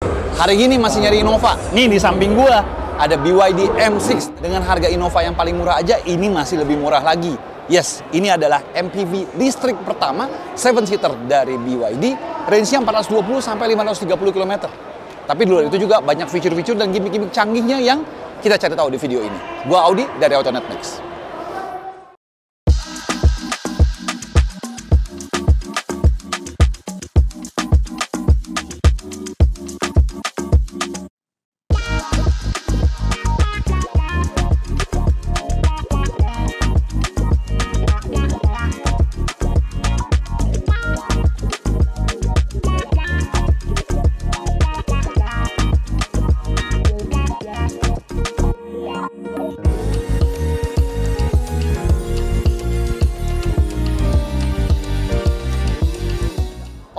Hari gini masih nyari Innova. Nih di samping gua ada BYD M6 dengan harga Innova yang paling murah aja ini masih lebih murah lagi. Yes, ini adalah MPV listrik pertama 7-seater dari BYD, range-nya 420 sampai 530 km. Tapi di luar itu juga banyak fitur-fitur dan gimmick-gimmick canggihnya yang kita cari tahu di video ini. Gua Audi dari Autonet Next.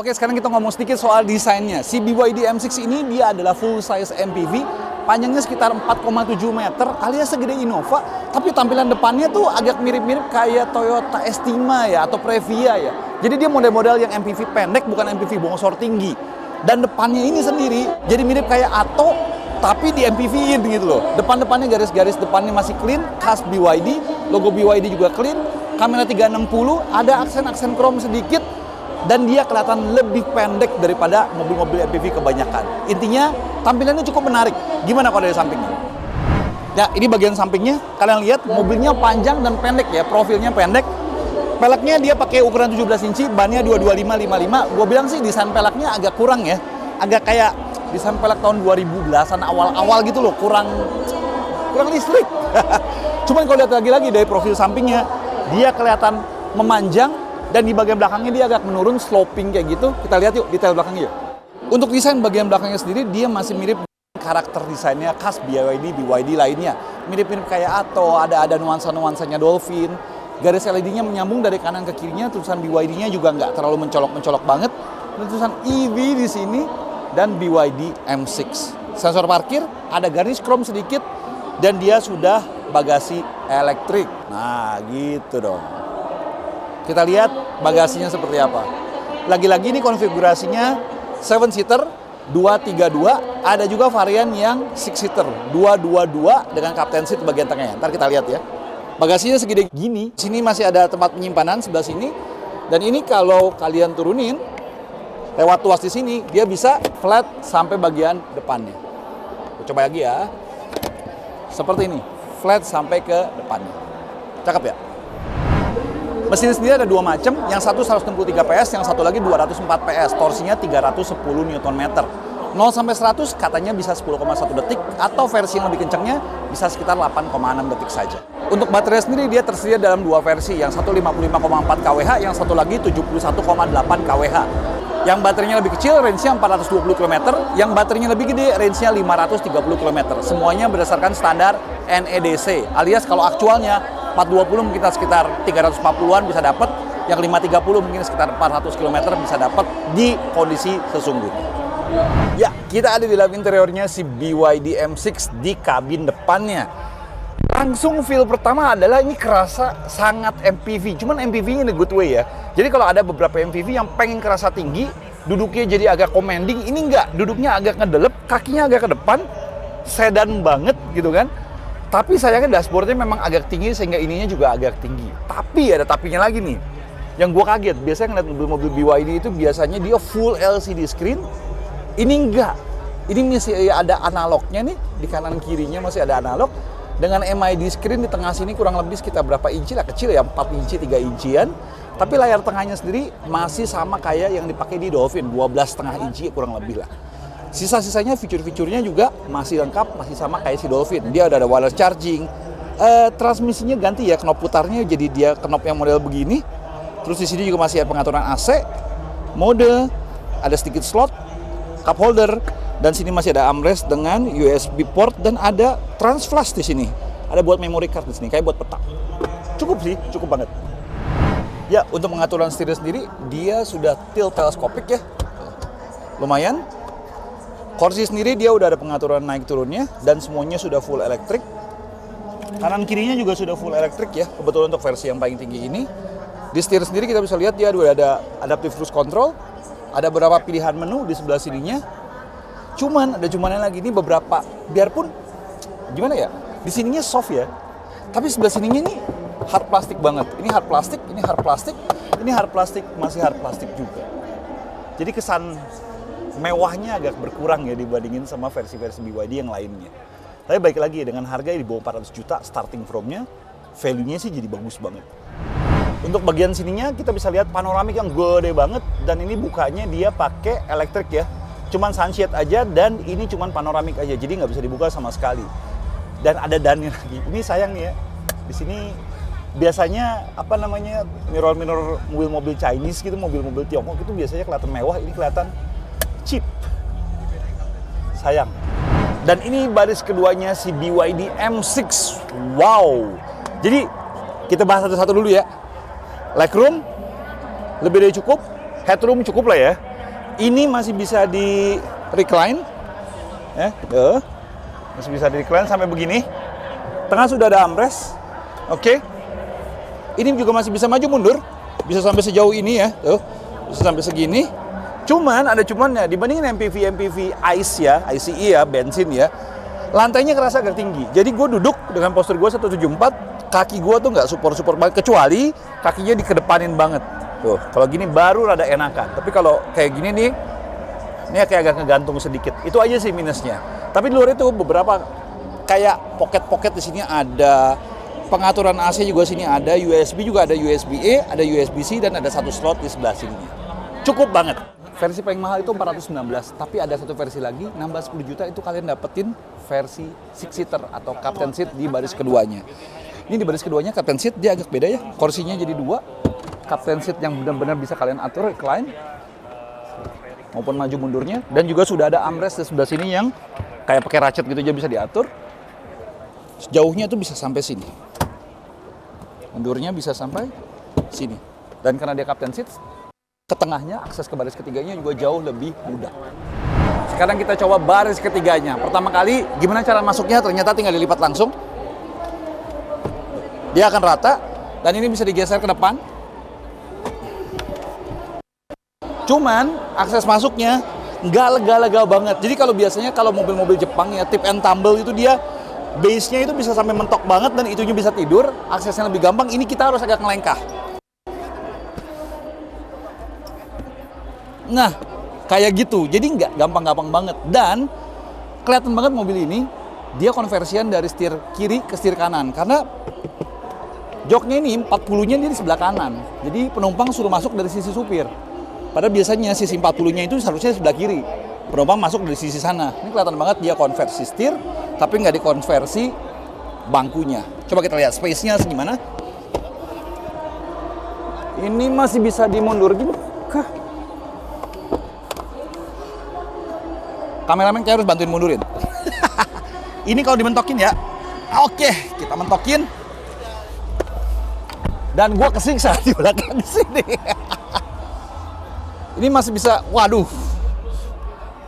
Oke, sekarang kita ngomong sedikit soal desainnya. Si BYD M6 ini dia adalah full size MPV, panjangnya sekitar 4,7 meter alias segede Innova, tapi tampilan depannya tuh agak mirip-mirip kayak Toyota Estima ya atau Previa ya. Jadi dia model-model yang MPV pendek, bukan MPV bongsor tinggi. Dan depannya ini sendiri jadi mirip kayak Atto tapi di MPV-in gitu loh. Depan-depannya garis-garis depannya masih clean, khas BYD, logo BYD juga clean, kamera 360, ada aksen-aksen chrome sedikit, dan dia kelihatan lebih pendek daripada mobil-mobil MPV kebanyakan. Intinya tampilannya cukup menarik. Gimana kalau dari sampingnya? Ya, ini bagian sampingnya. Kalian lihat mobilnya panjang dan pendek ya, profilnya pendek. Peleknya dia pakai ukuran 17 inci, bannya 225/55. Gue bilang sih desain peleknya agak kurang ya. Agak kayak desain pelek tahun 2010-an awal-awal gitu loh, kurang listrik. Cuman kalau lihat lagi dari profil sampingnya, dia kelihatan memanjang. Dan di bagian belakangnya dia agak menurun, sloping kayak gitu. Kita lihat yuk detail belakangnya yuk. Untuk desain bagian belakangnya sendiri, dia masih mirip karakter desainnya khas BYD lainnya. Mirip-mirip kayak Atto, ada nuansa-nuansanya Dolphin. Garis LED-nya menyambung dari kanan ke kirinya, tulisan BYD-nya juga nggak terlalu mencolok-mencolok banget. Dan tulisan EV di sini, dan BYD M6. Sensor parkir, ada garnish chrome sedikit, dan dia sudah bagasi elektrik. Nah, gitu dong. Kita lihat bagasinya seperti apa. Lagi-lagi ini konfigurasinya 7-seater, 232. Ada juga varian yang 6-seater, 222 dengan captain seat bagian tengahnya. Ntar kita lihat ya. Bagasinya segede gini. Sini masih ada tempat penyimpanan sebelah sini. Dan ini kalau kalian turunin, lewat tuas di sini, dia bisa flat sampai bagian depannya. Coba lagi ya. Seperti ini, flat sampai ke depannya. Cakep ya? Mesin sendiri ada dua macam, yang satu 163 PS, yang satu lagi 204 PS, torsinya 310 Nm. 0 sampai 100 katanya bisa 10,1 detik, atau versi yang lebih kencangnya bisa sekitar 8,6 detik saja. Untuk baterai sendiri dia tersedia dalam dua versi, yang satu 55,4 kWh, yang satu lagi 71,8 kWh. Yang baterainya lebih kecil, range-nya 420 km, yang baterainya lebih gede, range-nya 530 km. Semuanya berdasarkan standar NEDC, alias kalau aktualnya 420 mungkin sekitar 340-an bisa dapat, yang 530 mungkin sekitar 400 km bisa dapat di kondisi sesungguhnya. Ya, kita ada di dalam interiornya si BYD M6 di kabin depannya. Langsung feel pertama adalah ini kerasa sangat MPV, cuman MPV in a good way ya. Jadi kalau ada beberapa MPV yang pengen kerasa tinggi, duduknya jadi agak commanding, ini enggak, duduknya agak ngedelep, kakinya agak ke depan, sedan banget gitu kan. Tapi sayangnya dashboardnya memang agak tinggi sehingga ininya juga agak tinggi. Tapi ada tapinya lagi nih. Yang gue kaget, biasanya ngeliat mobil-mobil BYD itu biasanya dia full LCD screen. Ini enggak. Ini masih ada analognya nih, di kanan kirinya masih ada analog. Dengan MID screen di tengah sini kurang lebih sekitar berapa inci lah, kecil ya, 4 inci, 3 incian. Tapi layar tengahnya sendiri masih sama kayak yang dipakai di Dolphin, 12,5 inci kurang lebih lah. Sisa-sisanya fitur-fiturnya juga masih lengkap, masih sama kayak si Dolphin. Dia ada wireless charging, transmisinya ganti ya, knop putarnya jadi dia knop yang model begini. Terus di sini juga masih ada pengaturan AC, mode, ada sedikit slot, cup holder, dan sini masih ada armrest dengan USB port dan ada transflash di sini. Ada buat memory card di sini, kayak buat peta. Cukup sih, cukup banget. Ya, untuk pengaturan setir sendiri dia sudah tilt teleskopik ya, lumayan. Kursi sendiri dia udah ada pengaturan naik turunnya dan semuanya sudah full elektrik. Kanan kirinya juga sudah full elektrik ya, kebetulan untuk versi yang paling tinggi ini. Di setir sendiri kita bisa lihat dia udah ada adaptive cruise control, ada beberapa pilihan menu di sebelah sininya. Cuman ada cumannya lagi, ini beberapa, biarpun gimana ya, di sininya soft ya, tapi sebelah sininya ini hard plastik banget. Ini hard plastik, ini hard plastik, ini hard plastik, masih hard plastik juga. Jadi kesan mewahnya agak berkurang ya dibandingin sama versi-versi BYD yang lainnya. Tapi baik lagi dengan harga di bawah 400 juta starting from-nya, value-nya sih jadi bagus banget. Untuk bagian sininya kita bisa lihat panoramik yang gede banget, dan ini bukanya dia pakai elektrik ya. Cuman sunshade aja, dan ini cuman panoramik aja, jadi nggak bisa dibuka sama sekali. Dan ada dannya lagi. Ini sayang nih ya, di sini biasanya apa namanya mirror mobil-mobil Chinese gitu, mobil-mobil Tiongkok itu biasanya kelihatan mewah, ini kelihatan cheap. Sayang. Dan ini baris keduanya si BYD M6. Wow. Jadi kita bahas satu-satu dulu ya. Legroom lebih dari cukup, headroom cukup lah ya. Ini masih bisa di recline, masih bisa di recline sampai begini. Tengah sudah ada armrest, oke. Ini juga masih bisa maju mundur, bisa sampai sejauh ini ya, tuh, bisa sampai segini. Cuman ada cumannya dibandingin MPV ICE ya, bensin ya. Lantainya kerasa agak tinggi. Jadi gue duduk dengan postur gue 174. Kaki gue tuh nggak support banget, kecuali kakinya dikedepanin banget. Tuh, kalau gini baru rada enakan. Tapi kalau kayak gini nih, ini kayak agak ngegantung sedikit. Itu aja sih minusnya. Tapi di luar itu beberapa kayak pocket di sini ada, pengaturan AC juga sini ada, USB juga ada, USB-A, ada USB-C, dan ada satu slot di sebelah sininya. Cukup banget. Versi paling mahal itu 419, tapi ada satu versi lagi, nambah 10 juta itu kalian dapetin versi 6-seater atau captain seat di baris keduanya. Ini di baris keduanya captain seat, dia agak beda ya, kursinya jadi dua. Captain seat yang benar-benar bisa kalian atur, recline, maupun maju mundurnya. Dan juga sudah ada armrest di sebelah sini yang kayak pakai ratchet gitu aja bisa diatur. Sejauhnya itu bisa sampai sini. Mundurnya bisa sampai sini. Dan karena dia captain seat, ke tengahnya, akses ke baris ketiganya juga jauh lebih mudah. Sekarang kita coba baris ketiganya. Pertama kali, gimana cara masuknya? Ternyata tinggal dilipat langsung. Dia akan rata, dan ini bisa digeser ke depan. Cuman, akses masuknya nggak lega-lega banget. Jadi kalau biasanya kalau mobil-mobil Jepang ya, tip and tumble itu dia, base-nya itu bisa sampai mentok banget, dan itunya bisa tidur, aksesnya lebih gampang. Ini kita harus agak ngelengkah. Nah, kayak gitu. Jadi nggak gampang-gampang banget. Dan kelihatan banget mobil ini, dia konversian dari setir kiri ke setir kanan. Karena joknya ini 40-nya dia di sebelah kanan. Jadi penumpang suruh masuk dari sisi supir. Padahal biasanya sisi 40-nya itu seharusnya di sebelah kiri. Penumpang masuk dari sisi sana. Ini kelihatan banget dia konversi setir, tapi nggak dikonversi bangkunya. Coba kita lihat space-nya gimana. Ini masih bisa dimundur gitu. Kameramen kayak harus bantuin mundurin. Ini kalau dimentokin ya. Oke, kita mentokin. Dan gua kesiksa di belakang sini. Ini masih bisa, waduh.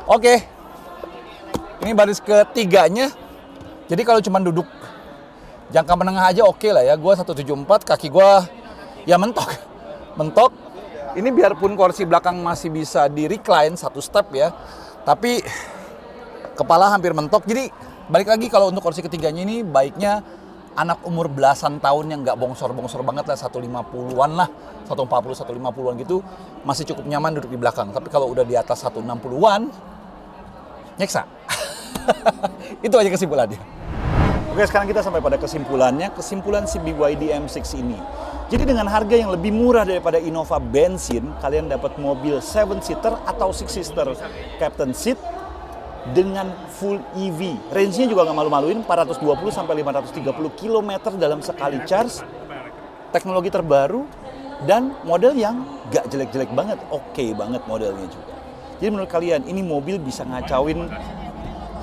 Oke. Ini baris ketiganya. Jadi kalau cuma duduk jangka menengah aja oke lah ya. Gua 174, kaki gua ya mentok. Mentok. Ini biarpun kursi belakang masih bisa di recline satu step ya. Tapi kepala hampir mentok. Jadi balik lagi kalau untuk kursi ketiganya ini baiknya anak umur belasan tahun yang nggak bongsor-bongsor banget lah, 150-an lah, 140, 150-an gitu, masih cukup nyaman duduk di belakang. Tapi kalau udah di atas 160-an, nyeksa. Itu aja kesimpulannya. Oke, sekarang kita sampai pada kesimpulannya, kesimpulan si BYD M6 ini. Jadi dengan harga yang lebih murah daripada Innova bensin, kalian dapat mobil 7-seater atau 6-seater captain seat dengan full EV. Range-nya juga nggak malu-maluin, 420 sampai 530 km dalam sekali charge. Teknologi terbaru dan model yang nggak jelek-jelek banget, oke banget modelnya juga. Jadi menurut kalian ini mobil bisa ngacauin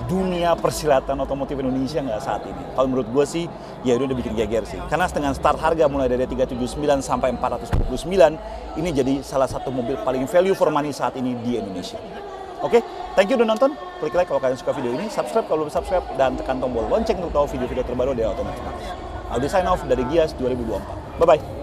dunia persilatan otomotif Indonesia nggak saat ini? Kalau menurut gue sih, ya udah bikin geger sih. Karena dengan start harga mulai dari 379 sampai 429, ini jadi salah satu mobil paling value for money saat ini di Indonesia. Oke, thank you udah nonton. Klik like kalau kalian suka video ini, subscribe kalau belum subscribe, dan tekan tombol lonceng untuk tahu video-video terbaru dari Otomotif. I'll sign off dari Gias 2024. Bye-bye.